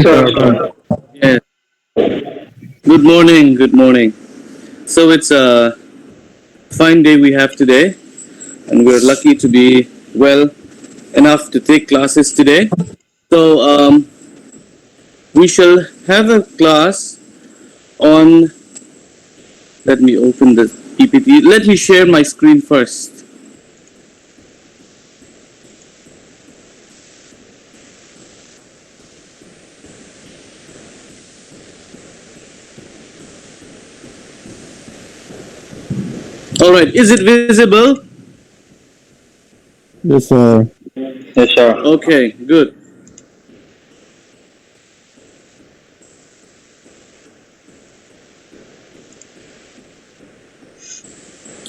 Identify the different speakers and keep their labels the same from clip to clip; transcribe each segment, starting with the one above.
Speaker 1: Sir.
Speaker 2: Yeah. Good morning. Good morning. So it's a fine day we have today, and we're lucky to be well enough to take classes today. So we shall have a class on. Let me open the PPT. Let me share my screen first. All right. Is it visible?
Speaker 3: Yes, sir.
Speaker 1: Yes, sir.
Speaker 2: Okay. Good.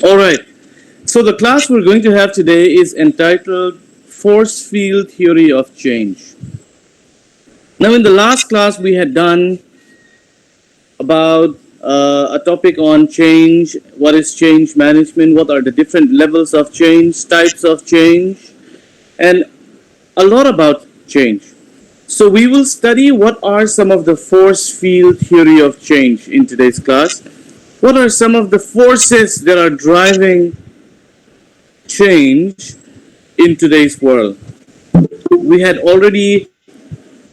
Speaker 2: All right. So the class we're going to have today is entitled Force Field Theory of Change. Now, in the last class, we had done about a topic on change. What is change management? What are the different levels of change, types of change, and a lot about change. So, we will study what are some of the force field theory of change in today's class. What are some of the forces that are driving change in today's world? We had already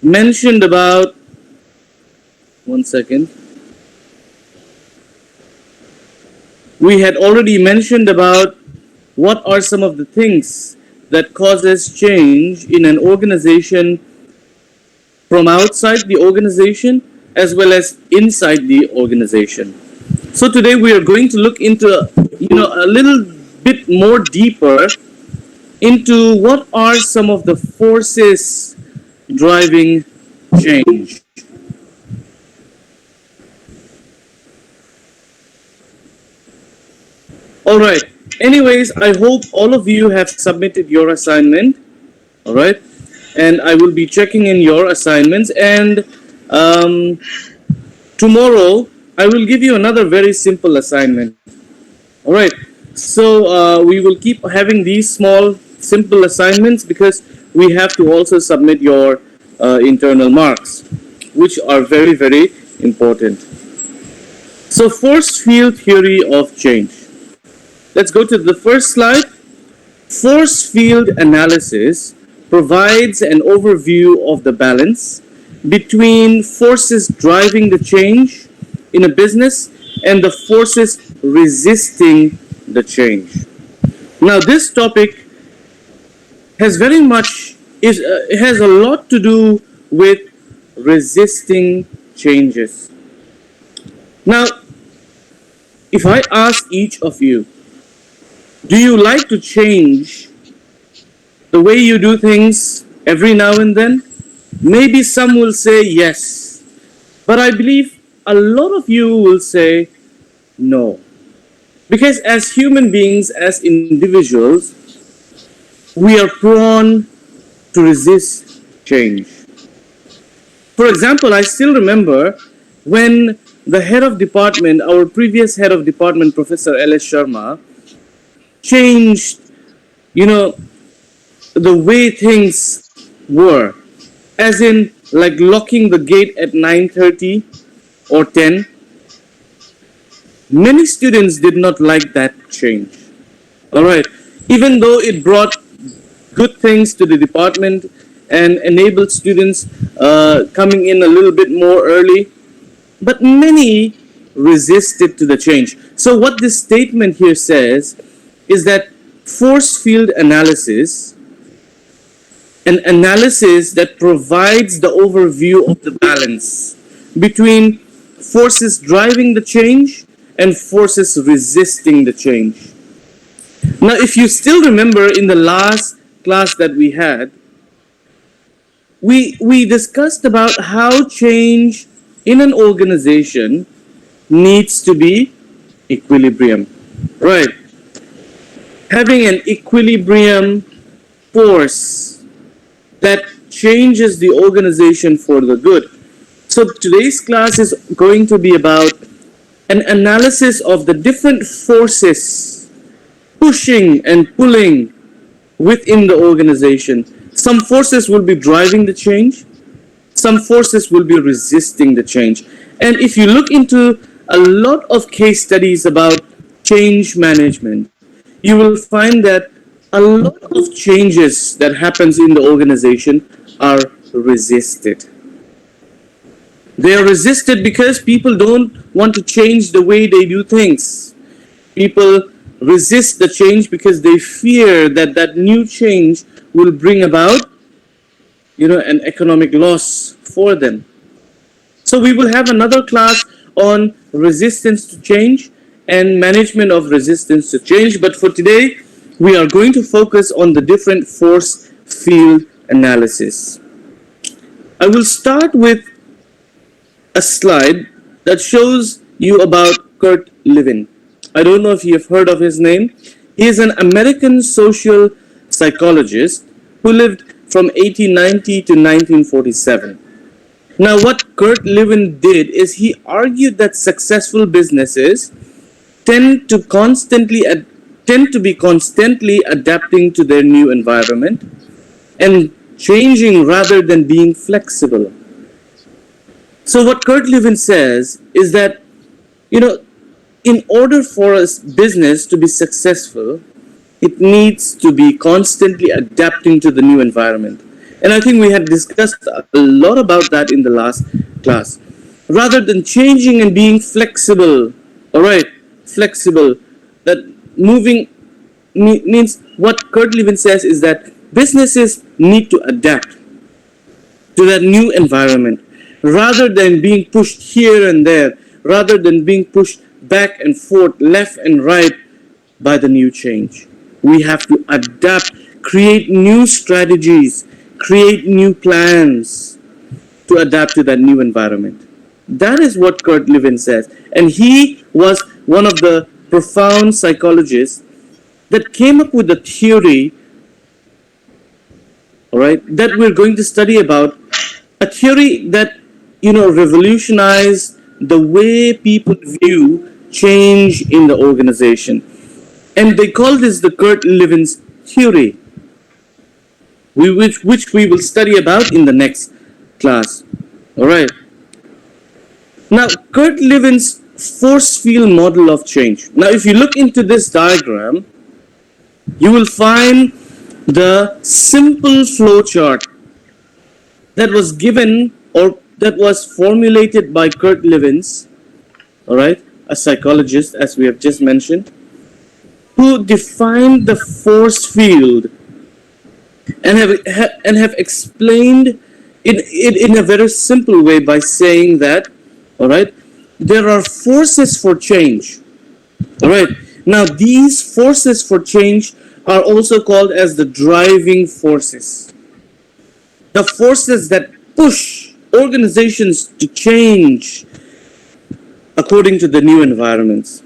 Speaker 2: mentioned about, one second, we had already mentioned about what are some of the things that causes change in an organization from outside the organization as well as inside the organization. So today we are going to look into a little bit more deeper into what are some of the forces driving change. All right. Anyways, I hope all of you have submitted your assignment. All right. And I will be checking in your assignments. And tomorrow, I will give you another very simple assignment. All right. So we will keep having these small, simple assignments because we have to also submit your internal marks, which are very, very important. So, force field theory of change. Let's go to the first slide. Force field analysis provides an overview of the balance between forces driving the change in a business and the forces resisting the change. Now, this topic has very much is it has a lot to do with resisting changes. Now, if I ask each of you, do you like to change the way you do things every now and then? Maybe some will say yes, but I believe a lot of you will say no. Because as human beings, as individuals, we are prone to resist change. For example, I still remember when the head of department, our previous head of department, Professor L.S. Sharma, changed, you know, the way things were, as in like locking the gate at 9:30 or 10. Many students did not like that change. All right, even though it brought good things to the department and enabled students coming in a little bit more early, but many resisted to the change. So what this statement here says is that force field analysis, an analysis that provides the overview of the balance between forces driving the change and forces resisting the change. Now, if you still remember in the last class that we had, we discussed about how change in an organization needs to be equilibrium. Right. Having an equilibrium force that changes the organization for the good. So today's class is going to be about an analysis of the different forces pushing and pulling within the organization. Some forces will be driving the change, some forces will be resisting the change. And if you look into a lot of case studies about change management, you will find that a lot of changes that happens in the organization are resisted. They are resisted because people don't want to change the way they do things. People resist the change because they fear that that new change will bring about, an economic loss for them. So we will have another class on resistance to change and management of resistance to change. But for today, we are going to focus on the different force field analysis. I will start with a slide that shows you about Kurt Lewin. I don't know if you have heard of his name. He is an American social psychologist who lived from 1890 to 1947. Now, what Kurt Lewin did is he argued that successful businesses tend to be constantly adapting to their new environment and changing rather than being flexible. So what Kurt Lewin says is that, in order for a business to be successful, it needs to be constantly adapting to the new environment. And I think we had discussed a lot about that in the last class. Rather than changing and being flexible, all right, flexible, that moving means what Kurt Lewin says is that businesses need to adapt to that new environment rather than being pushed here and there, rather than being pushed back and forth, left and right by the new change. We have to adapt, create new strategies, create new plans to adapt to that new environment. That is what Kurt Lewin says. And he was one of the profound psychologists that came up with a theory, all right, that we're going to study about, a theory that, revolutionized the way people view change in the organization. And they call this the Kurt Lewin's theory, which we will study about in the next class. All right. Now, Kurt Lewin's force field model of change. Now, if you look into this diagram, you will find the simple flow chart that was given or that was formulated by Kurt Lewin's, all right, a psychologist, as we have just mentioned, who defined the force field and have explained it in a very simple way by saying that, all right, there are forces for change. All right. Now, these forces for change are also called as the driving forces. The forces that push organizations to change according to the new environments.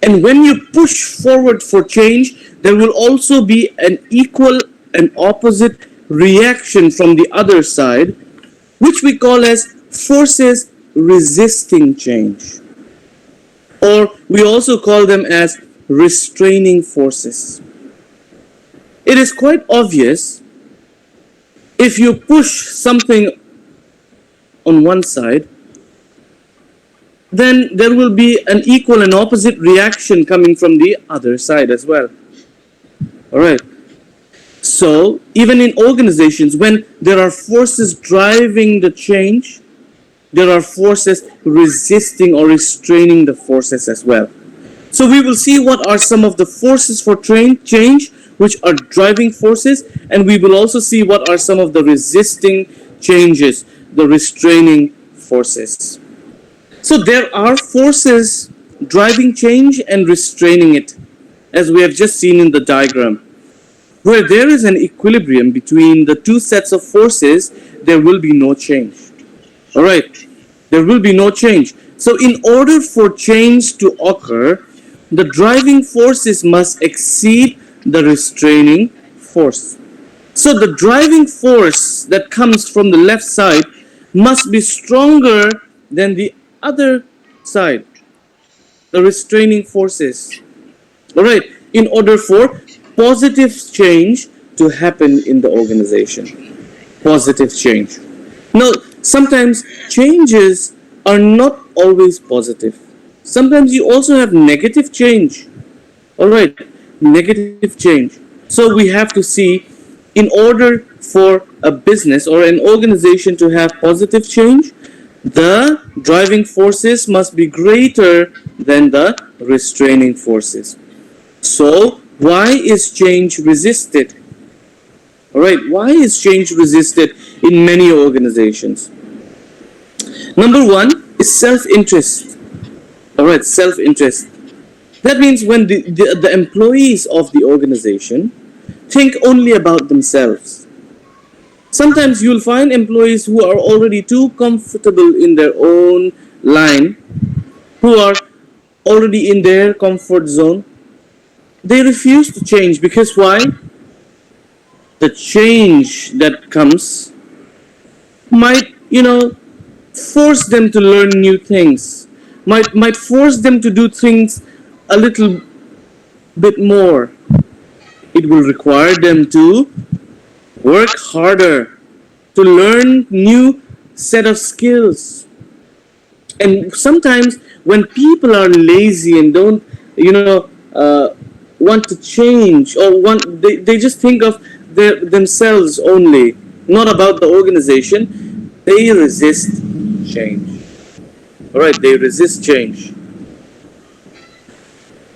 Speaker 2: And when you push forward for change, there will also be an equal and opposite reaction from the other side, which we call as forces resisting change. Or we also call them as restraining forces. It is quite obvious if you push something on one side, then there will be an equal and opposite reaction coming from the other side as well. All right. So, even in organizations, when there are forces driving the change, there are forces resisting or restraining the forces as well. So, we will see what are some of the forces for change, which are driving forces, and we will also see what are some of the resisting changes, the restraining forces. So there are forces driving change and restraining it, as we have just seen in the diagram. Where there is an equilibrium between the two sets of forces, there will be no change. All right, there will be no change. So in order for change to occur, the driving forces must exceed the restraining force. So the driving force that comes from the left side must be stronger than the other side, the restraining forces. All right, in order for positive change to happen in the organization. Positive change. Now, sometimes changes are not always positive. Sometimes you also have negative change. All right, negative change. So we have to see, in order for a business or an organization to have positive change, the driving forces must be greater than the restraining forces. So, why is change resisted? All right, why is change resisted in many organizations? Number one is self interest. All right, self interest. That means when the employees of the organization think only about themselves. Sometimes you'll find employees who are already too comfortable in their own line, who are already in their comfort zone. They refuse to change because why? The change that comes might, force them to learn new things, might force them to do things a little bit more. It will require them to work harder, to learn new set of skills. And sometimes when people are lazy and don't, want to change, or they just think of themselves only, not about the organization, they resist change. All right, they resist change.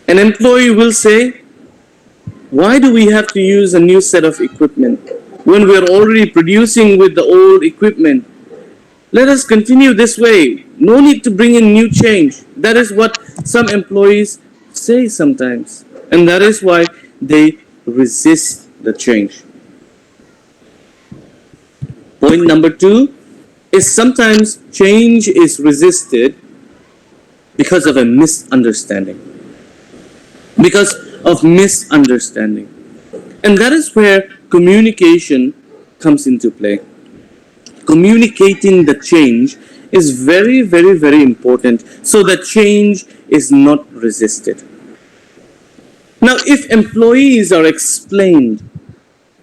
Speaker 2: An employee will say, why do we have to use a new set of equipment when we're already producing with the old equipment? Let us continue this way. No need to bring in new change. That is what some employees say sometimes. And that is why they resist the change. Point number two is sometimes change is resisted because of a misunderstanding. Because of misunderstanding. And that is where communication comes into play. Communicating the change is very, very, very important so that change is not resisted. Now, if employees are explained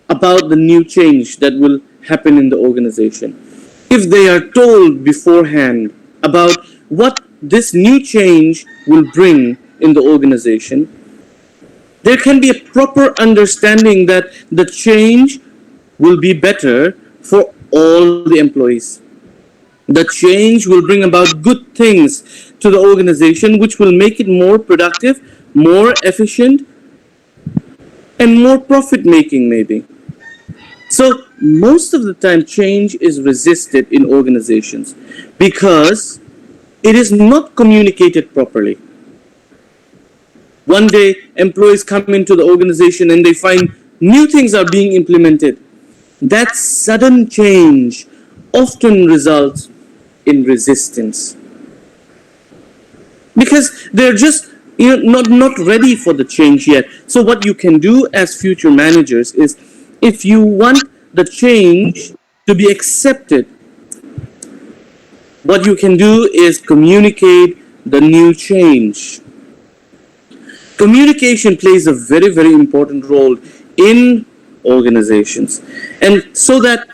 Speaker 2: about the new change that will happen in the organization, if they are told beforehand about what this new change will bring in the organization, there can be a proper understanding that the change will be better for all the employees. The change will bring about good things to the organization, which will make it more productive, more efficient, and more profit making, maybe. So, most of the time, change is resisted in organizations because it is not communicated properly. One day, employees come into the organization and they find new things are being implemented. That sudden change often results in resistance because they're just not ready for the change yet. So what you can do as future managers is, if you want the change to be accepted, what you can do is communicate the new change. Communication plays a very, very important role in organizations. And so that,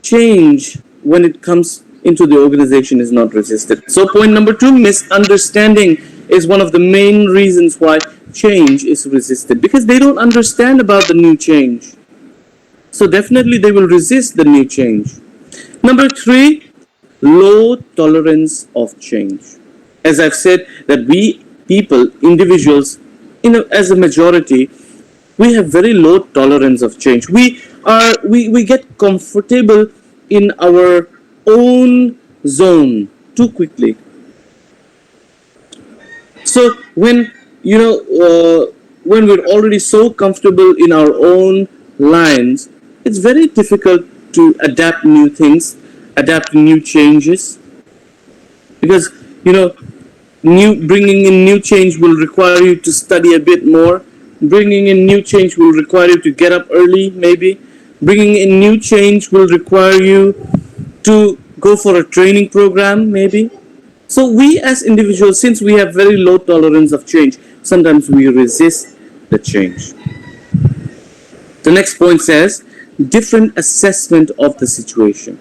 Speaker 2: change when it comes into the organization is not resisted. So point number two, misunderstanding is one of the main reasons why change is resisted, because they don't understand about the new change. So definitely they will resist the new change. Number three, low tolerance of change. As I've said, that we people, individuals, as a majority, we have very low tolerance of change. We get comfortable in our own zone too quickly. So when we're already so comfortable in our own lines, it's very difficult to adapt new things, adapt new changes, because bringing in new change will require you to study a bit more. Bringing in new change will require you to get up early, maybe. Bringing in new change will require you to go for a training program, maybe. So we as individuals, since we have very low tolerance of change, sometimes we resist the change. The next point says different assessment of the situation.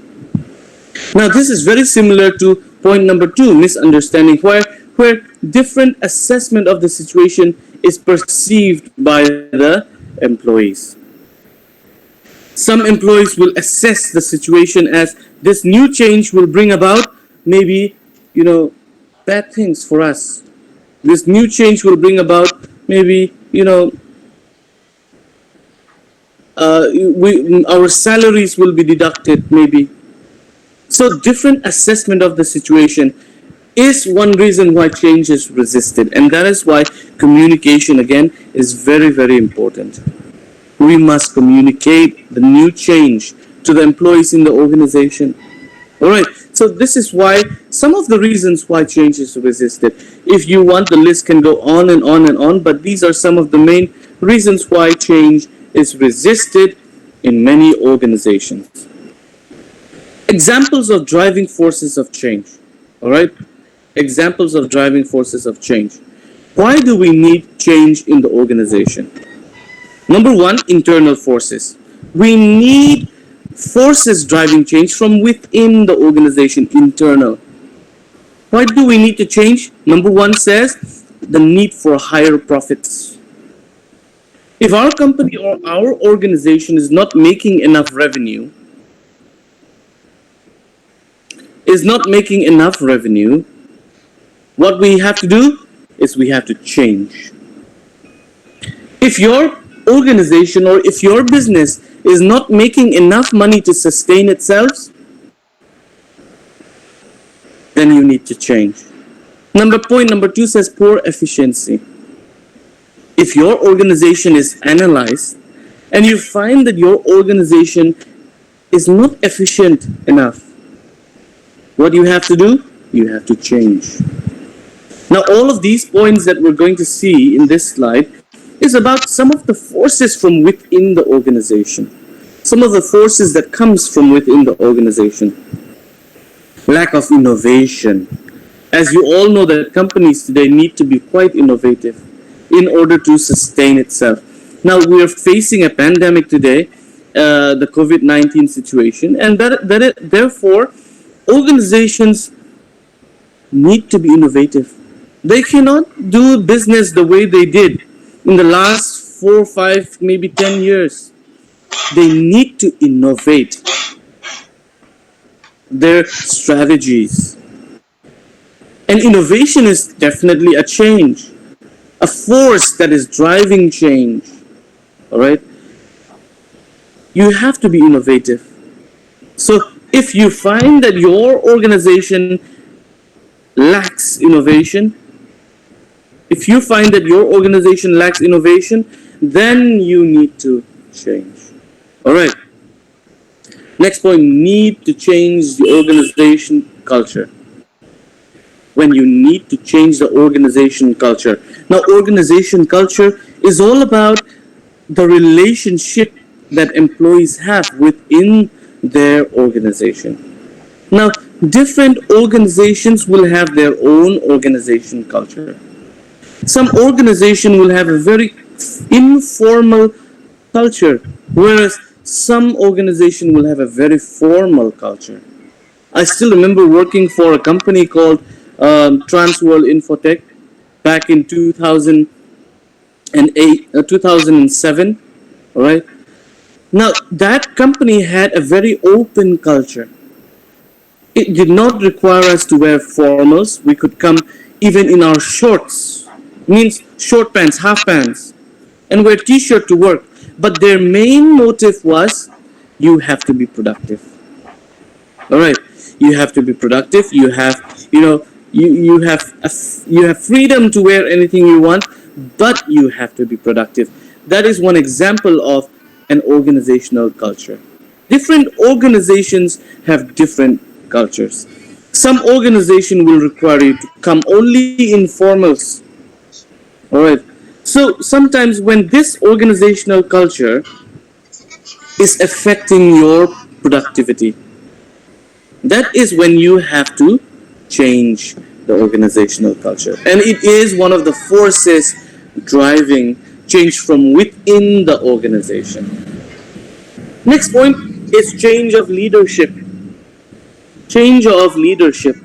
Speaker 2: Now, this is very similar to point number two, misunderstanding, where different assessment of the situation is perceived by the employees. Some employees will assess the situation as this new change will bring about maybe, bad things for us. This new change will bring about maybe, our salaries will be deducted maybe. So different assessment of the situation is one reason why change is resisted, and that is why communication again is very, very important. We must communicate the new change to the employees in the organization. All right. So this is why some of the reasons why change is resisted. If you want, the list can go on and on and on, but these are some of the main reasons why change is resisted in many organizations. Examples of driving forces of change. All right. Examples of driving forces of change. Why do we need change in the organization? Number one, internal forces. We need forces driving change from within the organization, internal. Why do we need to change? Number one says the need for higher profits. If our company or our organization is not making enough revenue, what we have to do is we have to change. If your organization or if your business is not making enough money to sustain itself, then you need to change. Point number two says poor efficiency. If your organization is analyzed and you find that your organization is not efficient enough, what you have to do? You have to change. Now, all of these points that we're going to see in this slide is about some of the forces from within the organization. Some of the forces that comes from within the organization. Lack of innovation. As you all know, that companies today need to be quite innovative in order to sustain itself. Now, we are facing a pandemic today, the COVID-19 situation, and therefore, organizations need to be innovative. They cannot do business the way they did in the last 4, 5, maybe 10 years. They need to innovate their strategies. And innovation is definitely a change, a force that is driving change. All right? You have to be innovative. So if you find that your organization lacks innovation, then you need to change. All right. Next point, need to change the organization culture. When you need to change the organization culture. Now, organization culture is all about the relationship that employees have within their organization. Now, different organizations will have their own organization culture. Some organization will have a very informal culture, whereas some organization will have a very formal culture. I still remember working for a company called Transworld Infotech back in 2007. All right. Now, that company had a very open culture. It did not require us to wear formals. We could come even in our shorts, means short pants, half pants, and wear t-shirt to work. But their main motive was, you have to be productive. All right, you have to be productive. You have, you have freedom to wear anything you want, but you have to be productive. That is one example of an organizational culture. Different organizations have different cultures. Some organization will require you to come only in formals. All right. So sometimes when this organizational culture is affecting your productivity, that is when you have to change the organizational culture. And it is one of the forces driving change from within the organization. Next point is change of leadership. Change of leadership.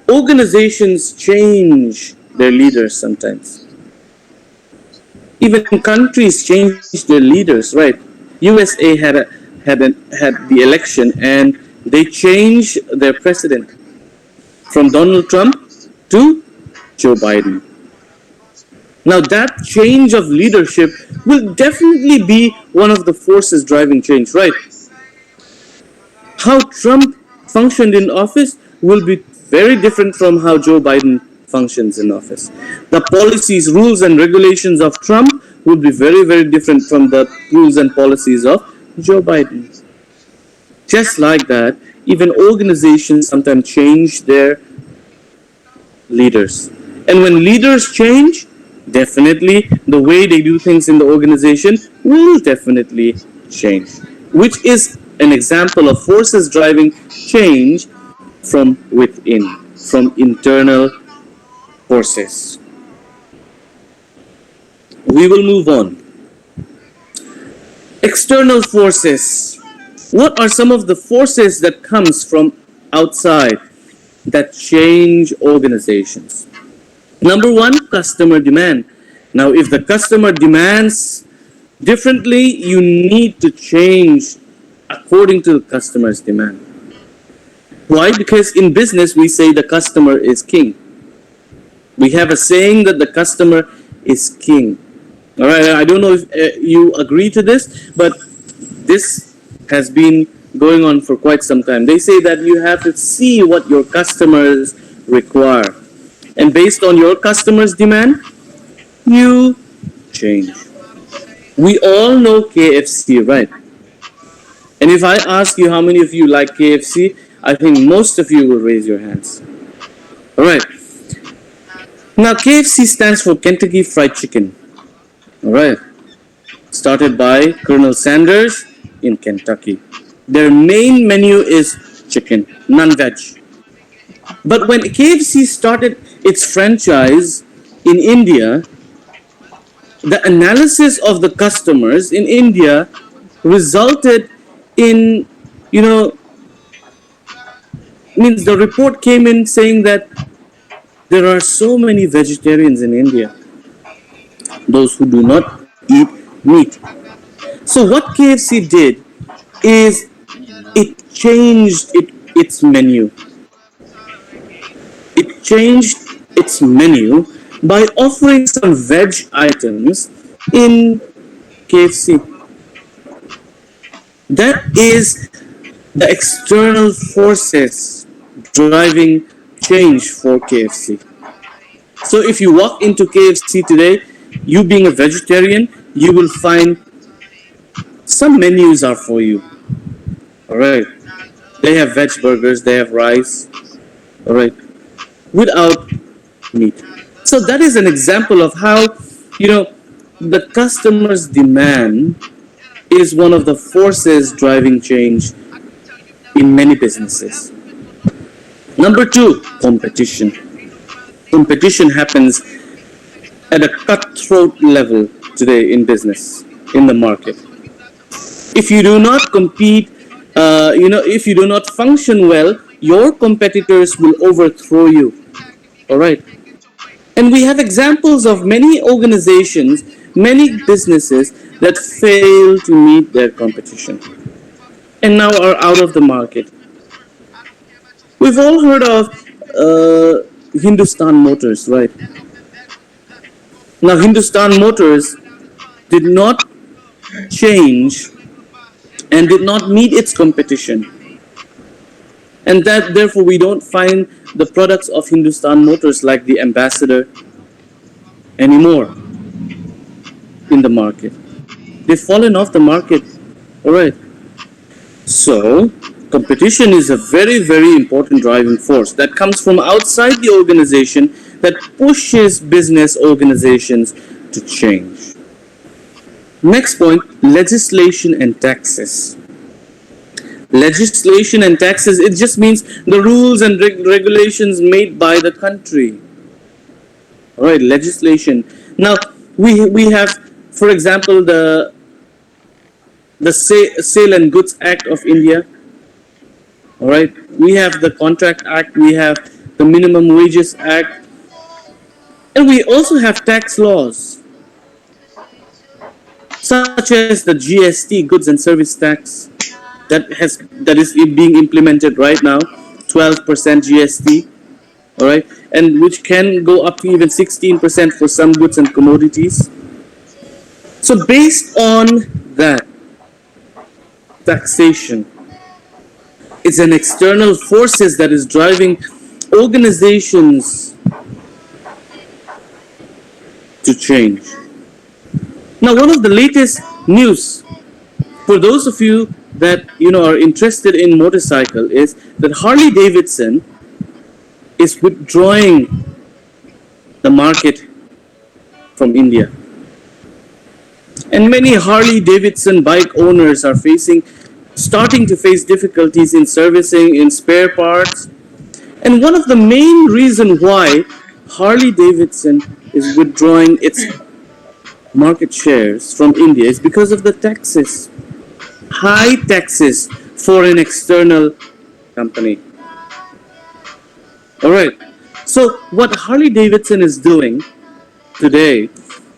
Speaker 2: Organizations change their leaders sometimes. Even countries change their leaders, right? USA had the election and they changed their president from Donald Trump to Joe Biden. Now that change of leadership will definitely be one of the forces driving change, right? How Trump functioned in office will be very different from how Joe Biden functions in office. The policies, rules, and regulations of Trump will be very, very different from the rules and policies of Joe Biden. Just like that, even organizations sometimes change their leaders. And when leaders change, definitely the way they do things in the organization will definitely change, which is an example of forces driving change from within, from internal forces. We will move on. External forces. What are some of the forces that comes from outside that change organizations? Number one, customer demand. Now, if the customer demands differently, you need to change according to the customer's demand. Why? Because in business, we say the customer is king. We have a saying that the customer is king. All right, I don't know if you agree to this, but this has been going on for quite some time. They say that you have to see what your customers require. And based on your customers' demand, you change. We all know KFC, right? And if I ask you how many of you like KFC, I think most of you will raise your hands. All right. Now, KFC stands for Kentucky Fried Chicken. All right. Started by Colonel Sanders in Kentucky. Their main menu is chicken, non-veg. But when KFC started its franchise in India, the analysis of the customers in India resulted in, you know, means the report came in saying that there are so many vegetarians in India, those who do not eat meat. So what KFC did is it changed its menu. It changed its menu by offering some veg items in KFC. That is the external forces driving change for KFC. So if you walk into KFC today, you being a vegetarian, you will find some menus are for you. All right. They have veg burgers, they have rice, all right, without meat. So that is an example of how, you know, the customer's demand is one of the forces driving change in many businesses. Number two, competition. Competition happens at a cutthroat level today in business, in the market. If you do not compete, if you do not function well, your competitors will overthrow you. All right. And we have examples of many organizations, many businesses that fail to meet their competition and now are out of the market. We've all heard of Hindustan Motors, right? Now, Hindustan Motors did not change and did not meet its competition. And that therefore we don't find the products of Hindustan Motors like the Ambassador anymore in the market. They've fallen off the market. All right. So, competition is a very, very important driving force that comes from outside the organization that pushes business organizations to change. Next point, legislation and taxes. Legislation and taxes, it just means the rules and regulations made by the country. All right, legislation. Now, we have, for example, the Sale and Goods Act of India. All right, we have the Contract Act, we have the Minimum Wages Act, and we also have tax laws such as the GST, Goods and Service Tax, that is being implemented right now, 12% GST. All right, and which can go up to even 16% for some goods and commodities. So based on that taxation, it's an external forces that is driving organizations to change. Now, one of the latest news for those of you that are interested in motorcycle is that Harley Davidson is withdrawing the market from India. And many Harley Davidson bike owners are starting to face difficulties in servicing, in spare parts. And one of the main reasons why Harley Davidson is withdrawing its market shares from India is because of the taxes. High taxes for an external company. All right. So what Harley Davidson is doing today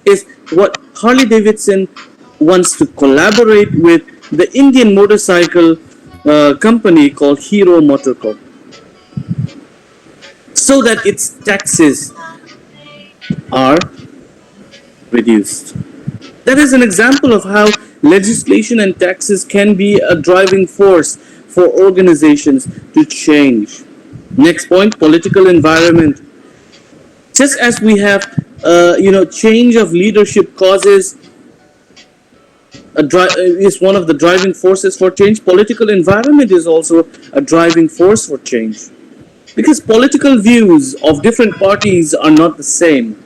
Speaker 2: is what Harley Davidson wants to collaborate with the Indian motorcycle company called Hero Motorco so that its taxes are reduced. That is an example of how legislation and taxes can be a driving force for organizations to change. Next point, political environment. Just as we have, change of leadership causes is one of the driving forces for change. Political environment is also a driving force for change because political views of different parties are not the same.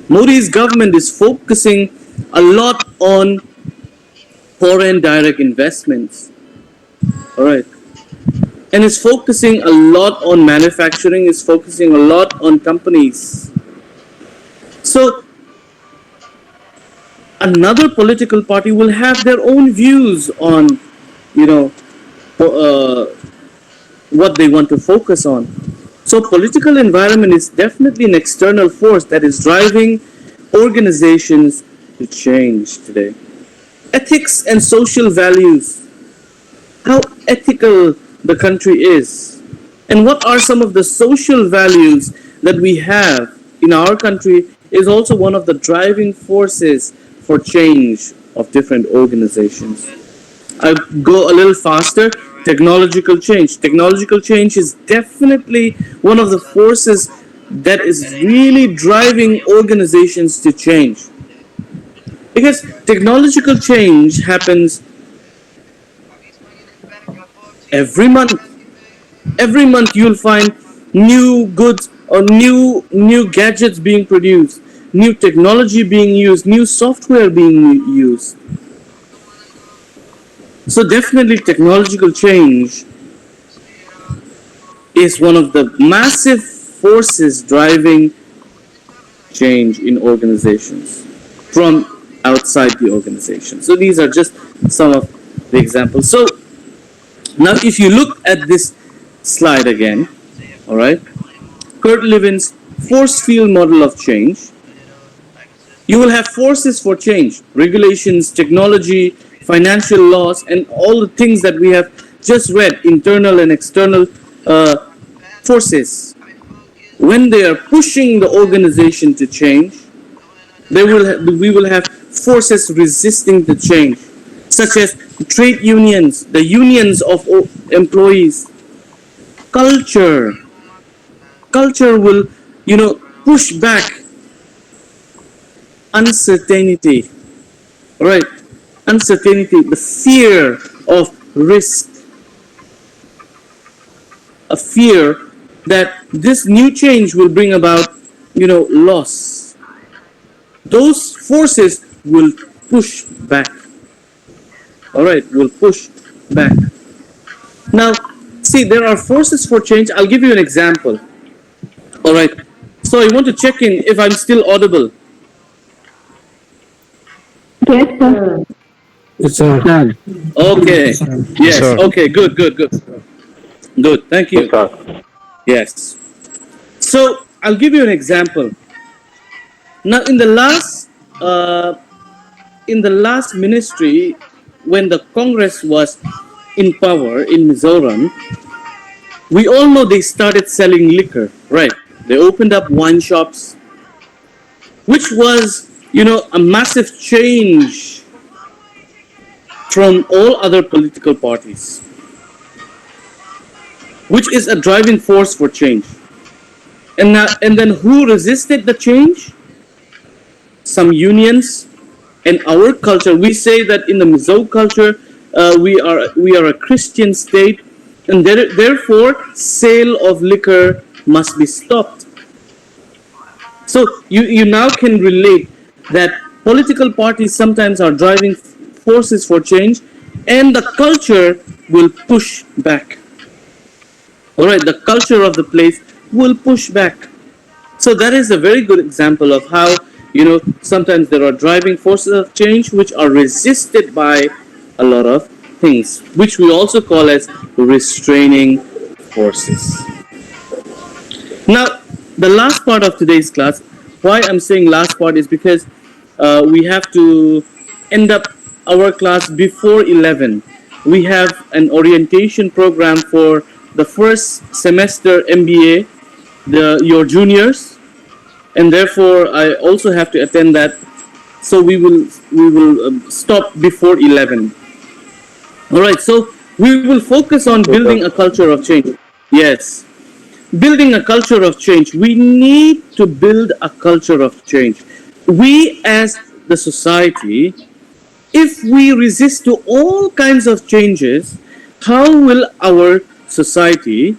Speaker 2: Modi's government is focusing a lot on foreign direct investments. All right. And it's focusing a lot on manufacturing, it's focusing a lot on companies. So another political party will have their own views on, uh, what they want to focus on. So political environment is definitely an external force that is driving organizations to change today. Ethics and social values. How ethical the country is. And what are some of the social values that we have in our country is also one of the driving forces for change of different organizations. I'll go a little faster. Technological change. Technological change is definitely one of the forces that is really driving organizations to change. Because technological change happens every month. Every month you'll find new goods or new gadgets being produced, new technology being used, new software being used. So definitely technological change is one of the massive forces driving change in organizations from outside the organization. So these are just some of the examples. So now if you look at this slide again, all right, Kurt Levin's force field model of change, you will have forces for change, regulations, technology, financial laws, and all the things that we have just read, internal and external forces. When they are pushing the organization to change, we will have forces resisting the change, such as trade unions, the unions of employees, culture. Culture will, push back uncertainty, right? Uncertainty, the fear of risk, a fear that this new change will bring about, loss. Those forces will push back. All right, will push back. Now, see, there are forces for change. I'll give you an example. All right. So I want to check in if I'm still audible.
Speaker 1: Yes, sir.
Speaker 3: Yes, sir.
Speaker 2: Okay.
Speaker 3: Yes,
Speaker 2: Yes.
Speaker 3: sir.
Speaker 2: Okay. Good. Good. Good. Good. Thank
Speaker 3: Yes,
Speaker 2: you.
Speaker 3: sir.
Speaker 2: Yes. So I'll give you an example. Now, uh, in the last ministry, when the Congress was in power in Mizoram, we all know they started selling liquor, right? They opened up wine shops, which was, a massive change from all other political parties, which is a driving force for change. And then who resisted the change? Some unions and our culture. We say that in the Mizo culture, we are a Christian state, and therefore sale of liquor must be stopped. So you now can relate that political parties sometimes are driving forces for change, and the culture will push back. All right, the culture of the place will push back. So that is a very good example of how sometimes there are driving forces of change which are resisted by a lot of things, which we also call as restraining forces. Now, the last part of today's class, why I'm saying last part is because we have to end up our class before 11. We have an orientation program for the first semester MBA, your juniors, and therefore I also have to attend that. So we will stop before 11. All right. So we will focus on
Speaker 3: Yes,
Speaker 2: building a
Speaker 3: sir.
Speaker 2: culture of change. Yes, building a culture of change. We need to build a culture of change. We as the society, if we resist to all kinds of changes, how will our society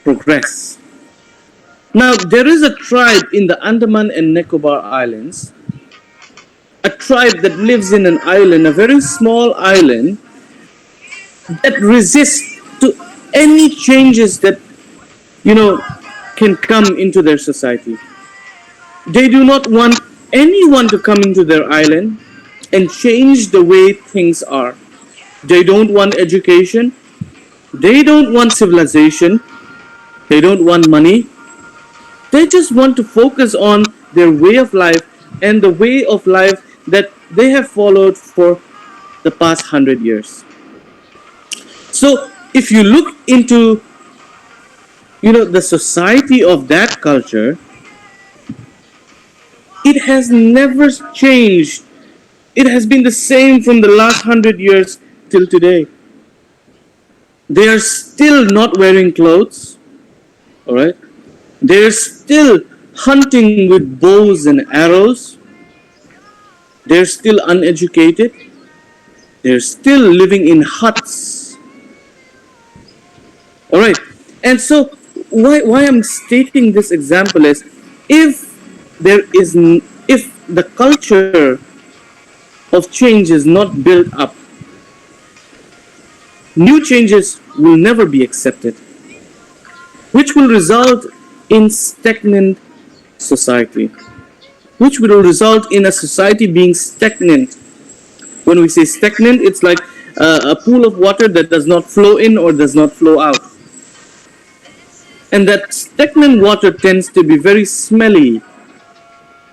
Speaker 2: progress? Now, there is a tribe in the Andaman and Nicobar Islands, a tribe that lives in an island, a very small island, that resists to any changes that, you know, can come into their society. They do not want anyone to come into their island and change the way things are. They don't want education. They don't want civilization. They don't want money. They just want to focus on their way of life and the way of life that they have followed for the past 100 years. So if you look into the society of that culture, it has never changed. It has been the same from the last 100 years till today. They are still not wearing clothes, all right? They're still hunting with bows and arrows. They're still uneducated. They're still living in huts. All right. And so why I'm stating this example is, if there is if the culture of change is not built up, new changes will never be accepted, which will result in stagnant society, which will result in a society being stagnant. When we say stagnant, it's like a pool of water that does not flow in or does not flow out. And that stagnant water tends to be very smelly,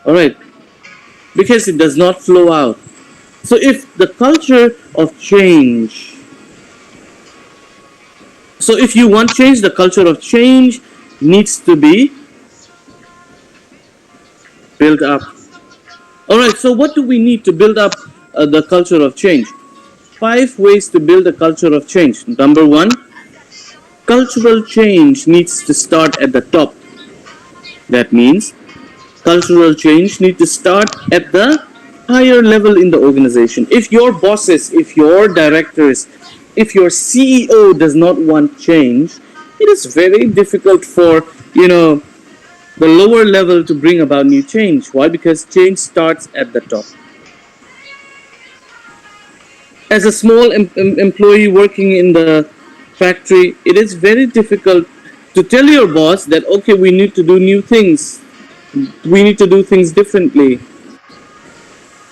Speaker 2: all right, because it does not flow out. So if the culture of change, so if you want change, the culture of change needs to be built up. All right, so what do we need to build up the culture of change? 5 ways to build a culture of change. Number one, cultural change needs to start at the top. That means cultural change needs to start at the higher level in the organization. If your bosses, if your directors, if your CEO does not want change, it is very difficult for the lower level to bring about new change. Why? Because change starts at the top. As a small employee working in the factory, it is very difficult to tell your boss that, okay, we need to do new things, we need to do things differently.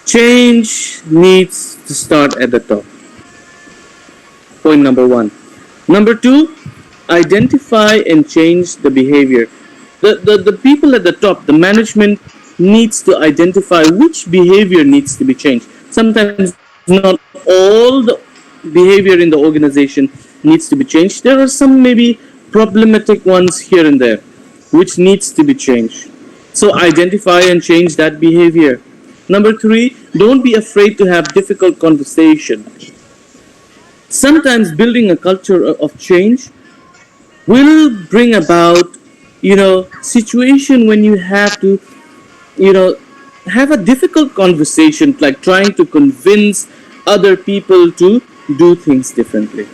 Speaker 2: Change needs to start at the top. Point number one. Number two, identify and change the behavior. The people at the top, the management, needs to identify which behavior needs to be changed. Sometimes not all the behavior in the organization needs to be changed. There are some maybe problematic ones here and there which needs to be changed. So identify and change that behavior. Number three, don't be afraid to have difficult conversation. Sometimes building a culture of change will bring about, situation when you have to, you know have a difficult conversation, like trying to convince other people to do things differently.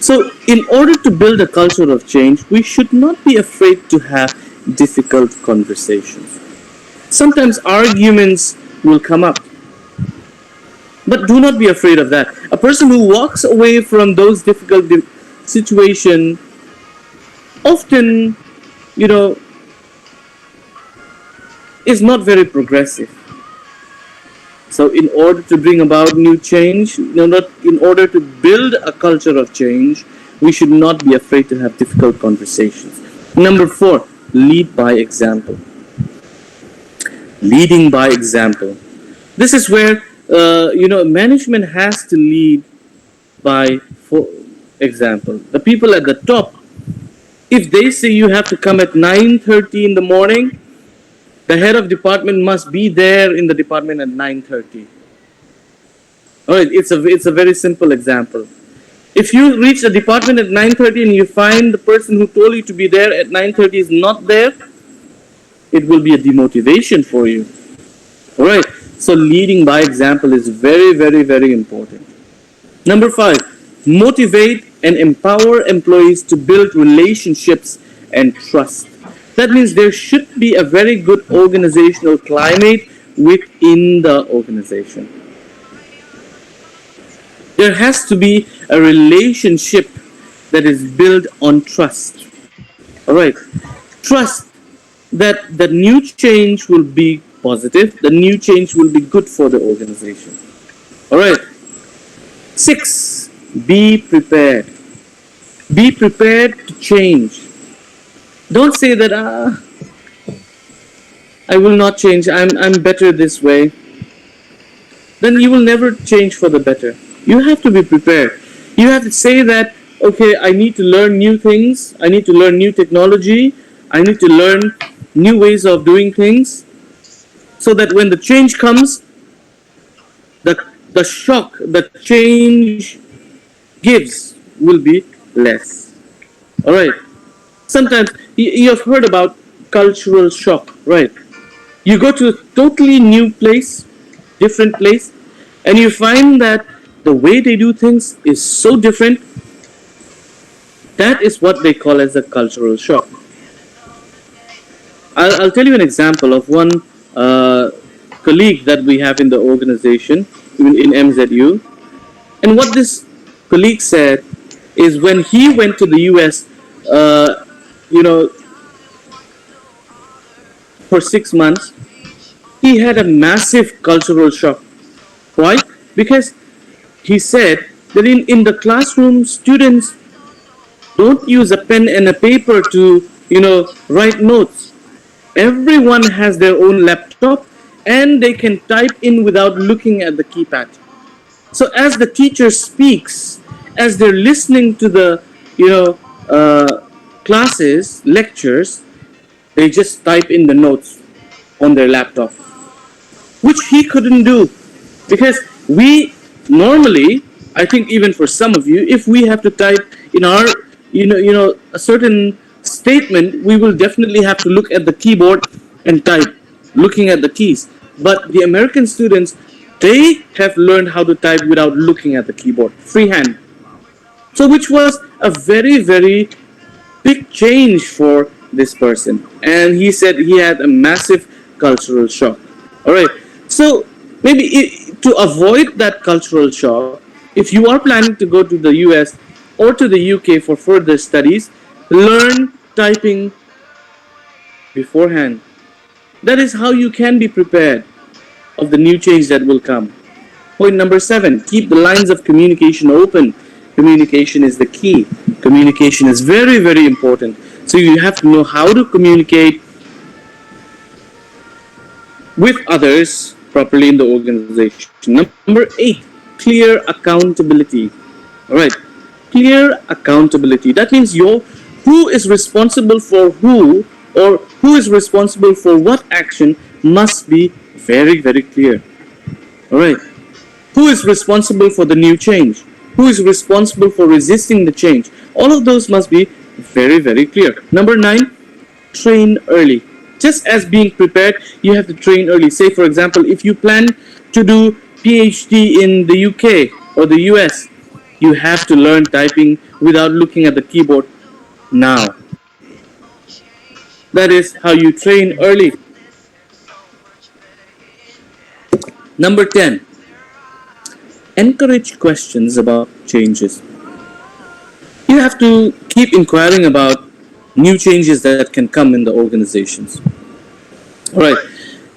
Speaker 2: So in order to build a culture of change, we should not be afraid to have difficult conversations. Sometimes arguments will come up, but do not be afraid of that. A person who walks away from those difficult situation often, you know, is not very progressive. So, in order to bring about new change, not in order to build a culture of change, we should not be afraid to have difficult conversations. Number four, lead by example. Leading by example. This is where management has to lead by, for example, the people at the top. If they say you have to come at 9:30 in the morning, the head of department must be there in the department at 9:30. All right, it's a very simple example. If you reach the department at 9:30 and you find the person who told you to be there at 9:30 is not there, it will be a demotivation for you. All right. So leading by example is very, very, very important. Number five, motivate and empower employees to build relationships and trust. That means there should be a very good organizational climate within the organization. There has to be a relationship that is built on trust. All right. Trust that the new change will be positive, the new change will be good for the organization. All right. Six, be prepared. Be prepared to change. Don't say that, I will not change, I'm better this way. Then you will never change for the better. You have to be prepared. You have to say that, okay, I need to learn new things, I need to learn new technology, I need to learn new ways of doing things, so that when the change comes, the shock that change gives will be less. All right. Sometimes you have heard about cultural shock, right? You go to a totally new place, different place, and you find that the way they do things is so different. That is what they call as a cultural shock. I'll tell you an example of one colleague that we have in the organization, in MZU. And what this colleague said is when he went to the US, you know, for 6 months, he had a massive cultural shock. Why? Because he said that in the classroom, students don't use a pen and a paper to, write notes. Everyone has their own laptop and they can type in without looking at the keypad. So as the teacher speaks, as they're listening to the, classes, lectures, they just type in the notes on their laptop, which he couldn't do because we normally, I think even for some of you, if we have to type in our, a certain statement, we will definitely have to look at the keyboard and type, looking at the keys. But the American students, they have learned how to type without looking at the keyboard, freehand. So, which was a very, very big change for this person. And he said he had a massive cultural shock. All right. So, maybe to avoid that cultural shock, if you are planning to go to the US or to the UK for further studies, learn typing beforehand. That is how you can be prepared of the new change that will come. Point number 7, keep the lines of communication open. communication is the key. Communication is very, very important. So you have to know how to communicate with others properly in the organization. Number 8, clear accountability. All right, clear accountability. That means who is responsible for who, or who is responsible for what action must be very, very clear. All right, who is responsible for the new change? Who is responsible for resisting the change? All of those must be very, very clear. Number 9, train early. Just as being prepared, you have to train early. Say, for example, if you plan to do PhD in the UK or the US, you have to learn typing without looking at the keyboard now. That is how you train early. Number 10, encourage questions about changes. You have to keep inquiring about new changes that can come in the organizations. All right.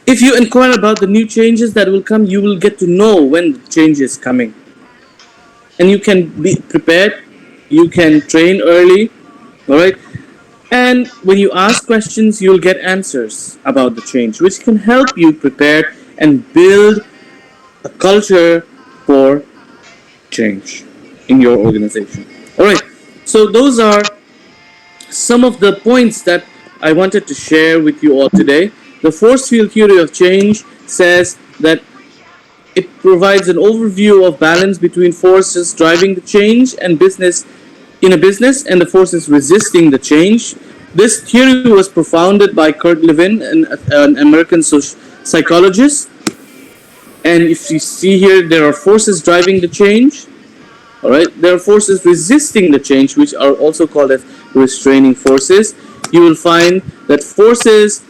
Speaker 2: If you inquire about the new changes that will come, you will get to know when the change is coming. And you can be prepared, you can train early, all right? And when you ask questions, you'll get answers about the change, which can help you prepare and build a culture for change in your organization. All right. So those are some of the points that I wanted to share with you all today. The force field theory of change says that it provides an overview of balance between forces driving the change and business in a business and the forces resisting the change. This theory was propounded by Kurt Lewin, an American psychologist. And if you see here, there are forces driving the change. All right, there are forces resisting the change, which are also called as restraining forces. You will find that forces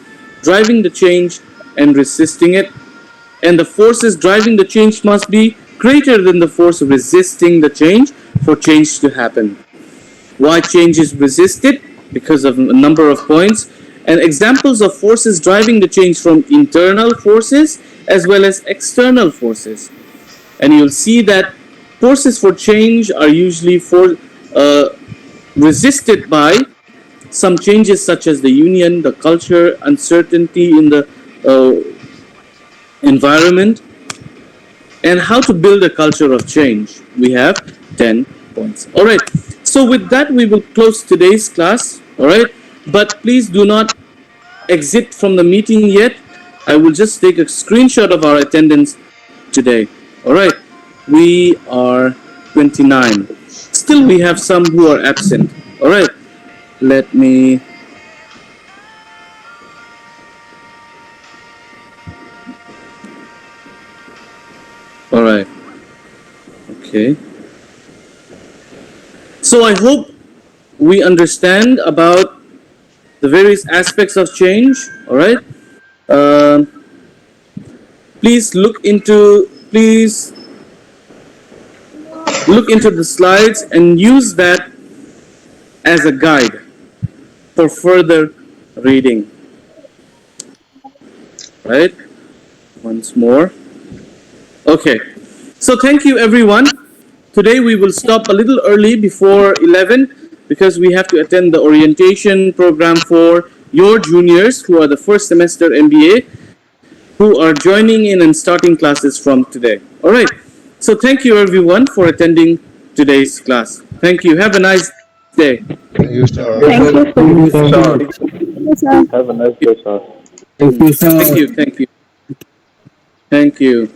Speaker 2: driving the change and resisting it, and the forces driving the change must be greater than the force resisting the change for change to happen. Why change is resisted? Because of a number of points. And examples of forces driving the change from internal forces as well as external forces. And you'll see that forces for change are usually resisted by some changes such as the union, the culture, uncertainty in the environment, and how to build a culture of change. We have 10 points. All right. So with that, we will close today's class. All right. But please do not exit from the meeting yet. I will just take a screenshot of our attendance today. All right. We are 29. Still, we have some who are absent. All right. Let me. All right. Okay. So I hope we understand about the various aspects of change. All right. Please look into the slides and use that as a guide for further reading. Right? Once more. Okay. So thank you everyone. Today we will stop a little early before 11 because we have to attend the orientation program for your juniors who are the first semester MBA who are joining in and starting classes from today. All right. So thank you everyone for attending today's class. Thank you. Have a nice day.
Speaker 3: Thank you, sir.
Speaker 1: Thank you, sir.
Speaker 4: Have a nice day, sir.
Speaker 2: Thank you. Thank you. Thank you.